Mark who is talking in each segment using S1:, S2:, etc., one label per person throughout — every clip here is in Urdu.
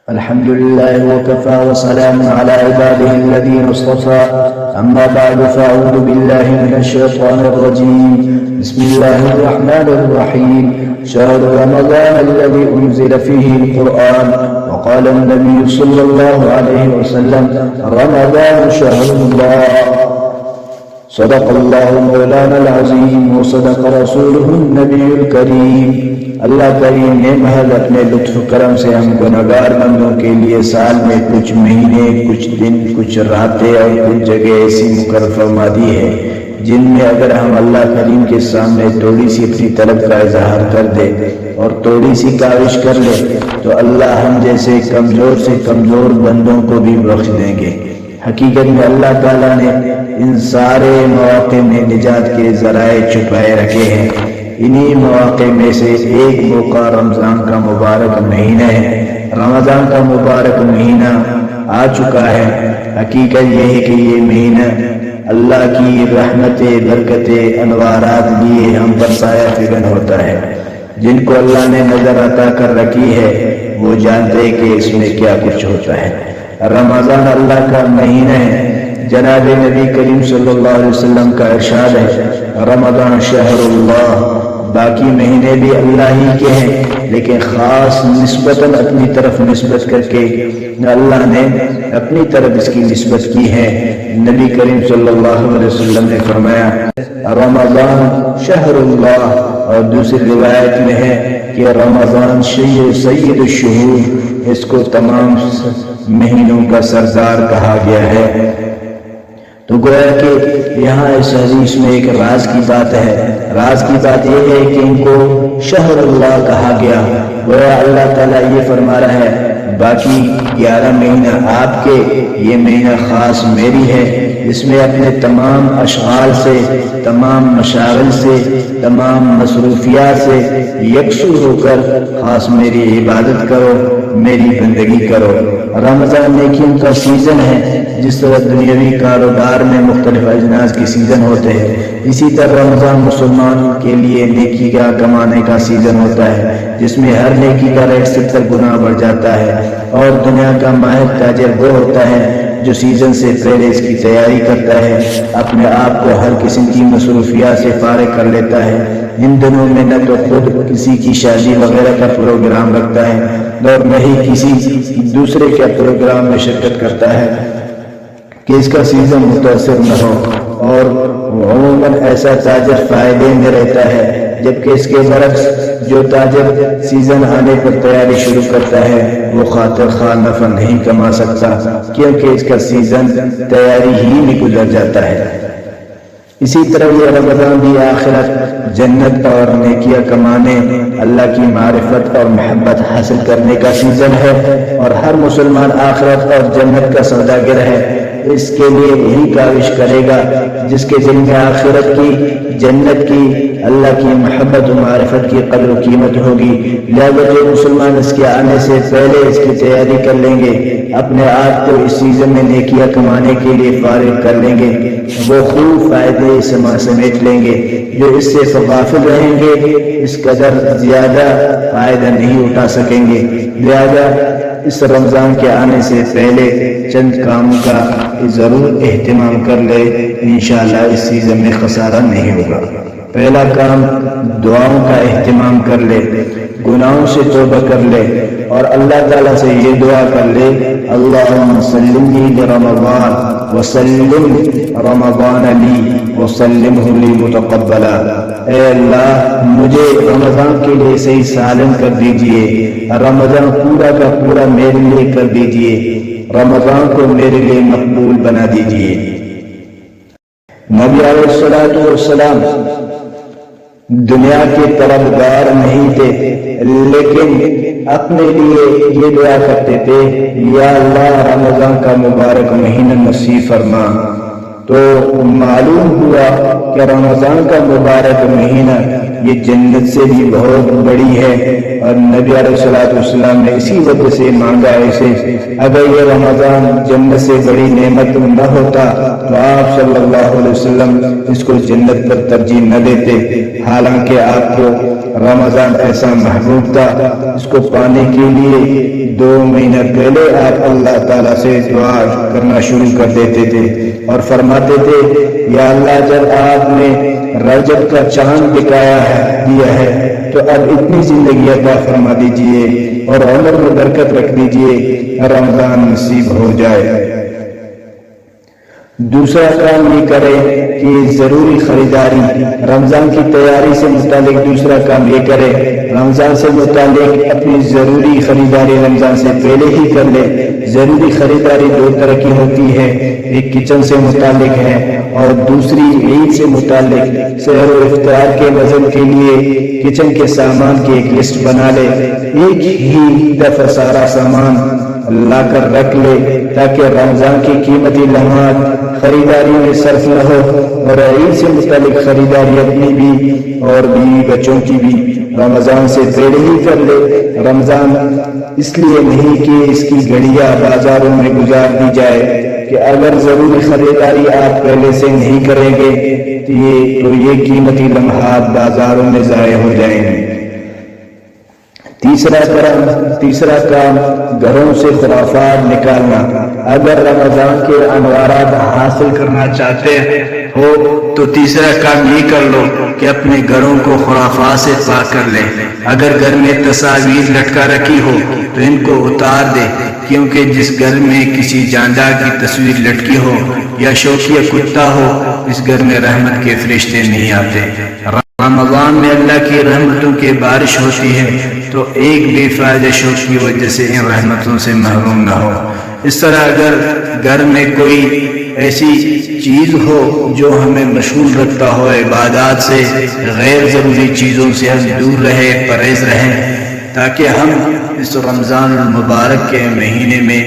S1: الحمد لله وكفى وسلام على عباده الذين اصطفى أما بعد فأعوذ بالله من الشيطان الرجيم بسم الله الرحمن الرحيم شهر رمضان الذي أنزل فيه القرآن وقال النبي صلى الله عليه وسلم رمضان شهر الله صدق الله مولانا العظيم وصدق رسوله النبي الكريم اللہ کریم نے محض اپنے لطف کرم سے ہم گنہگار بندوں کے لیے سال میں کچھ مہینے، کچھ دن، کچھ راتیں اور کچھ جگہ ایسی مقرر فرما دی ہے جن میں اگر ہم اللہ کریم کے سامنے تھوڑی سی اپنی طلب کا اظہار کر دے اور تھوڑی سی کاوش کر لے تو اللہ ہم جیسے کمزور سے کمزور بندوں کو بھی بخش دیں گے۔ حقیقت میں اللہ تعالیٰ نے ان سارے مواقع میں نجات کے ذرائع چھپائے رکھے ہیں۔ انہی مواقع میں سے ایک موقع رمضان کا مبارک مہینہ ہے۔ رمضان کا مبارک مہینہ آ چکا ہے۔ حقیقت یہ ہے کہ یہ مہینہ اللہ کی رحمتیں، برکتیں، انوارات لیے ہم پر سایہ فگن ہوتا ہے۔ جن کو اللہ نے نظر عطا کر رکھی ہے وہ جانتے ہیں کہ اس میں کیا کچھ ہوتا ہے۔ رمضان اللہ کا مہینہ ہے۔ جناب نبی کریم صلی اللہ علیہ وسلم کا ارشاد ہے رمضان شہر اللہ، باقی مہینے بھی اللہ ہی کے ہیں لیکن خاص نسبتاً اپنی طرف نسبت کر کے اللہ نے اپنی طرف اس کی نسبت کی ہے۔ نبی کریم صلی اللہ علیہ وسلم نے فرمایا رمضان شہر اللہ، اور دوسری روایت میں ہے کہ رمضان سید الشہور، اس کو تمام مہینوں کا سردار کہا گیا ہے۔ تو گویا کہ یہاں اس حدیث میں ایک راز کی بات ہے۔ راز کی بات یہ ہے کہ ان کو شہر اللہ کہا گیا۔ گویا اللہ تعالیٰ یہ فرما رہا ہے باقی 11 مہینہ آپ کے، یہ مہینہ خاص میری ہے، اس میں اپنے تمام اشغال سے، تمام مشاغل سے، تمام مصروفیات سے یکسو ہو کر خاص میری عبادت کرو، میری بندگی کرو۔ رمضان نیکیوں کا سیزن ہے، جس طرح دنیاوی کاروبار میں مختلف اجناس کے سیزن ہوتے ہیں، اسی طرح رمضان مسلمان کے لیے نیکی کا کمانے کا سیزن ہوتا ہے، جس میں ہر نیکی کا ریٹ 70 گنا بڑھ جاتا ہے۔ اور دنیا کا ماہر تاجر وہ ہوتا ہے جو سیزن سے پہلے اس کی تیاری کرتا ہے، اپنے آپ کو ہر قسم کی مصروفیات سے فارغ کر لیتا ہے۔ ان دنوں میں نہ تو خود کسی کی شادی وغیرہ کا پروگرام رکھتا ہے اور نہ ہی کسی دوسرے کے پروگرام میں شرکت کرتا ہے کہ اس کا سیزن متاثر نہ ہو، اور عموماً ایسا تاجر فائدے میں رہتا ہے، جبکہ اس کے برعکس جو تاجر سیزن آنے پر تیاری شروع کرتا ہے وہ خاطر خواہ نفع نہیں کما سکتا، کیونکہ اس کا سیزن تیاری ہی میں گزر جاتا ہے۔ اسی طرح یہ رمضان بھی آخرت، جنت اور نیکیاں کمانے، اللہ کی معرفت اور محبت حاصل کرنے کا سیزن ہے، اور ہر مسلمان آخرت اور جنت کا سوداگر ہے۔ اس کے لیے وہی کاوش کرے گا جس کے دل میں آخرت کی، جنت کی، اللہ کی محبت و معرفت کی قدر و قیمت ہوگی۔ لہذا جو مسلمان اس کے آنے سے پہلے اس کی تیاری کر لیں گے، اپنے آپ کو اس سیزن میں نیکیاں کمانے کے لیے فارغ کر لیں گے، وہ خوب فائدے سمیٹ لیں گے۔ جو اس سے غافل رہیں گے اس قدر زیادہ فائدہ نہیں اٹھا سکیں گے۔ لہذا اس رمضان کے آنے سے پہلے چند کاموں کا ضرور اہتمام کر لے، انشاءاللہ اس سیزن میں خسارہ نہیں ہوگا۔ پہلا کام دعاؤں کا اہتمام کر لے، گناہوں سے توبہ کر لے، اور اللہ تعالیٰ سے یہ دعا کر لے اللہم سلمنی برمضان وسلم رمضان لی وسلمہ لی متقبلا۔ اے اللہ مجھے رمضان کے لیے صحیح سالم کر دیجئے، رمضان پورا کا پورا میرے لیے کر دیجئے، رمضان کو میرے لیے مقبول بنا دیجئے۔ نبی علیہ الصلوۃ والسلام دنیا کے طلبگار نہیں تھے، لیکن اپنے لیے یہ دعا کرتے تھے یا اللہ رمضان کا مبارک مہینہ نصیب فرما۔ تو معلوم ہوا کہ رمضان کا مبارک مہینہ یہ جنت سے بھی بہت بڑی ہے، اور نبی علیہ الصلوۃ والسلام نے اسی وجہ سے مانگا اسے۔ اگر یہ رمضان جنت سے بڑی نعمت نہ ہوتا تو آپ صلی اللہ علیہ وسلم اس کو جنت پر ترجیح نہ دیتے، حالانکہ آپ کو رمضان ایسا محبوب تھا، اس کو پانے کے لیے 2 مہینہ پہلے آپ اللہ تعالیٰ سے دعا کرنا شروع کر دیتے تھے اور فرماتے تھے، یا اللہ جب آپ نے رجب کا چاند دیا ہے تو اب اتنی زندگی عطا فرما دیجئے اور عمر میں برکت رکھ دیجئے، رمضان نصیب ہو جائے۔ دوسرا کام یہ کرے کہ ضروری خریداری، رمضان کی تیاری سے متعلق دوسرا کام یہ کرے، رمضان سے متعلق اپنی ضروری خریداری رمضان سے پہلے ہی کر لے۔ ضروری خریداری 2 طرح کی ہوتی ہے، ایک کچن سے متعلق ہے اور دوسری عید سے متعلق۔ سحر و افطار کے وزن کے لیے کچن کے سامان کی ایک لسٹ بنا لے، ایک ہی دفعہ سارا سامان لا کر رکھ لے تاکہ رمضان کی قیمتی لمحات خریداری میں صرف نہ ہو، اور عید سے متعلق خریداری اپنی بھی اور بیوی بچوں کی بھی رمضان سے پہلے ہی کر لے۔ رمضان اس لیے نہیں کہ اس کی گھڑیاں بازاروں میں گزار دی جائے کہ اگر ضروری خریداری آپ پہلے سے نہیں کریں گے تو یہ قیمتی لمحات بازاروں میں ضائع ہو جائیں گے۔ تیسرا کام گھروں سے خرافات نکالنا۔ اگر رمضان کے انوارات حاصل کرنا چاہتے ہو تو تیسرا کام یہ کر لو کہ اپنے گھروں کو خرافات سے پاک کر لے۔ اگر گھر میں تصاویر لٹکا رکھی ہو تو ان کو اتار دے، کیونکہ جس گھر میں کسی جاندار کی تصویر لٹکی ہو یا شوقیہ کتا ہو، اس گھر میں رحمت کے فرشتے نہیں آتے۔ رمضان میں اللہ کی رحمتوں کی بارش ہوتی ہے تو ایک بے فائدہ شوق کی وجہ سے ان رحمتوں سے محروم نہ ہو۔ اس طرح اگر گھر میں کوئی ایسی چیز ہو جو ہمیں مشغول رکھتا ہو عبادات سے، غیر ضروری چیزوں سے ہم دور رہے، پرہیز رہیں، تاکہ ہم اس رمضان المبارک کے مہینے میں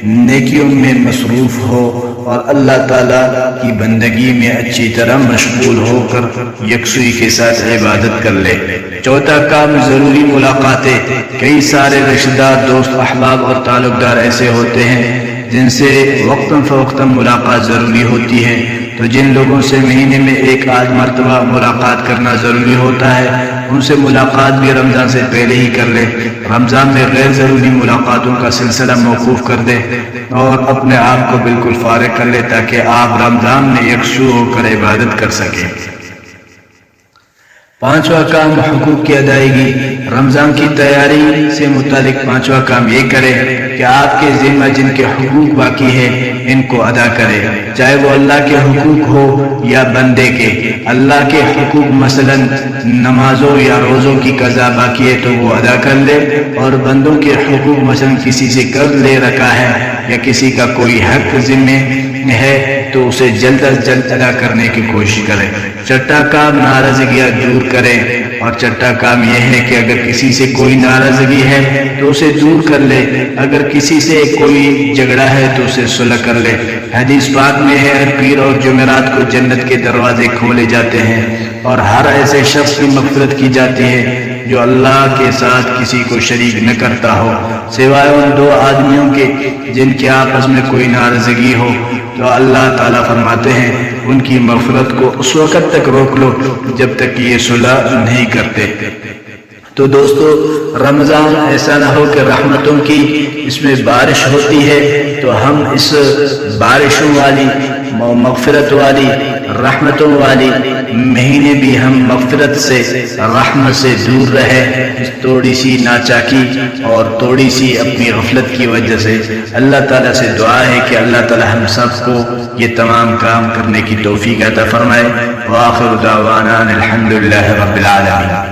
S1: نیکیوں میں مصروف ہو اور اللہ تعالیٰ کی بندگی میں اچھی طرح مشغول ہو کر یکسوئی کے ساتھ عبادت کر لے۔ چوتھا کام ضروری ملاقاتیں۔ کئی سارے رشتہ دار، دوست، احباب اور تعلق دار ایسے ہوتے ہیں جن سے وقتاً فوقتاً ملاقات ضروری ہوتی ہے، تو جن لوگوں سے مہینے میں 1 مرتبہ ملاقات کرنا ضروری ہوتا ہے ان سے ملاقات بھی رمضان سے پہلے ہی کر لے۔ رمضان میں غیر ضروری ملاقاتوں کا سلسلہ موقوف کر دے اور اپنے آپ کو بالکل فارغ کر لے تاکہ آپ رمضان میں یکسو ہو کر عبادت کر سکیں۔ پانچواں کام حقوق کی ادائیگی۔ رمضان کی تیاری سے متعلق پانچواں کام یہ کرے کہ آپ کے ذمہ جن کے حقوق باقی ہیں ان کو ادا کرے، چاہے وہ اللہ کے حقوق ہو یا بندے کے۔ اللہ کے حقوق مثلا نمازوں یا روزوں کی قضا باقی ہے تو وہ ادا کر لے، اور بندوں کے حقوق مثلا کسی سے قرض لے رکھا ہے یا کسی کا کوئی حق ذمہ ہے تو اسے جلد از جلد ادا کرنے کی کوشش کرے۔ چھٹا کام ناراضگیاں دور کرے، اور چھٹا کام یہ ہے کہ اگر کسی سے کوئی ناراضگی ہے تو اسے دور کر لے، اگر کسی سے کوئی جھگڑا ہے تو اسے صلح کر لے۔ حدیث پاک میں ہے ہر پیر اور جمعرات کو جنت کے دروازے کھولے جاتے ہیں اور ہر ایسے شخص کی مغفرت کی جاتی ہے جو اللہ کے ساتھ کسی کو شریک نہ کرتا ہو، سوائے ان 2 آدمیوں کے جن کے آپس میں کوئی ناراضگی ہو، تو اللہ تعالیٰ فرماتے ہیں ان کی مغفرت کو اس وقت تک روک لو جب تک یہ صلح نہیں کرتے۔ تو دوستو، رمضان ایسا نہ ہو کہ رحمتوں کی اس میں بارش ہوتی ہے تو ہم اس بارشوں والی، مغفرت والی، رحمتوں والی مہینے بھی ہم مغفرت سے، رحمت سے دور رہے۔ تھوڑی سی ناچاکی اور تھوڑی سی اپنی غفلت کی وجہ سے اللہ تعالیٰ سے دعا ہے کہ اللہ تعالیٰ ہم سب کو یہ تمام کام کرنے کی توفیق عطا فرمائے۔ وآخر دعوانا الحمدللہ رب العالمین۔